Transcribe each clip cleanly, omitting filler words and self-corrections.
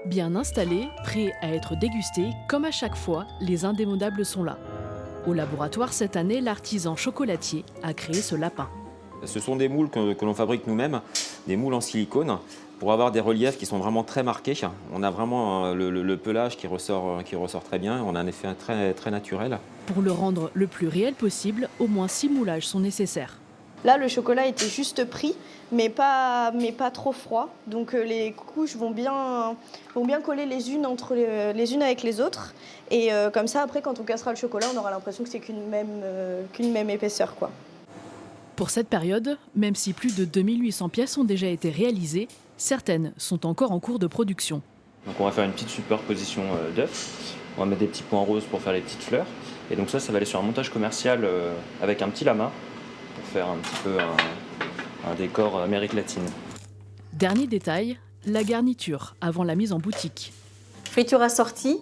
Bien installés, prêts à être dégustés, comme à chaque fois, les indémodables sont là. Au laboratoire, cette année, l'artisan chocolatier a créé ce lapin. Ce sont des moules que l'on fabrique nous-mêmes, des moules en silicone, pour avoir des reliefs qui sont vraiment très marqués. On a vraiment le pelage qui ressort très bien, on a un effet très, très naturel. Pour le rendre le plus réel possible, au moins 6 moulages sont nécessaires. Là, le chocolat était juste pris, mais pas trop froid. Donc les couches vont bien coller les unes avec les autres. Et comme ça, après, quand on cassera le chocolat, on aura l'impression que c'est qu'une même épaisseur, quoi. Pour cette période, même si plus de 2800 pièces ont déjà été réalisées, certaines sont encore en cours de production. Donc on va faire une petite superposition d'œufs. On va mettre des petits points roses pour faire les petites fleurs. Et donc ça va aller sur un montage commercial avec un petit lama pour faire un petit peu un décor Amérique latine. Dernier détail, la garniture avant la mise en boutique. Friture assortie,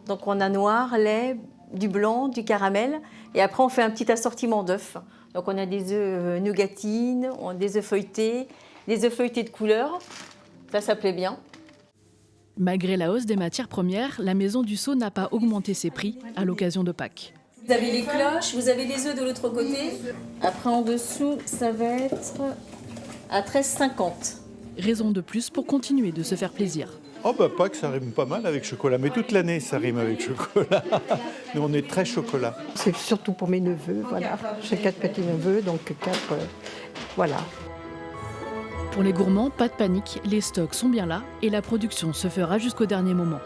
donc on a noir, lait, du blanc, du caramel. Et après on fait un petit assortiment d'œufs. Donc on a des œufs nougatines, des œufs feuilletés de couleur. Ça plaît bien. Malgré la hausse des matières premières, la Maison du Sceau n'a pas augmenté ses prix à l'occasion de Pâques. Vous avez les cloches, vous avez les œufs de l'autre côté. Après en dessous, ça va être à 13,50. Raison de plus pour continuer de se faire plaisir. Oh bah Pâques, ça rime pas mal avec chocolat, mais toute l'année ça rime avec chocolat. Nous on est très chocolat. C'est surtout pour mes neveux, voilà. J'ai 4 petits-neveux, donc 4, voilà. Pour les gourmands, pas de panique, les stocks sont bien là et la production se fera jusqu'au dernier moment.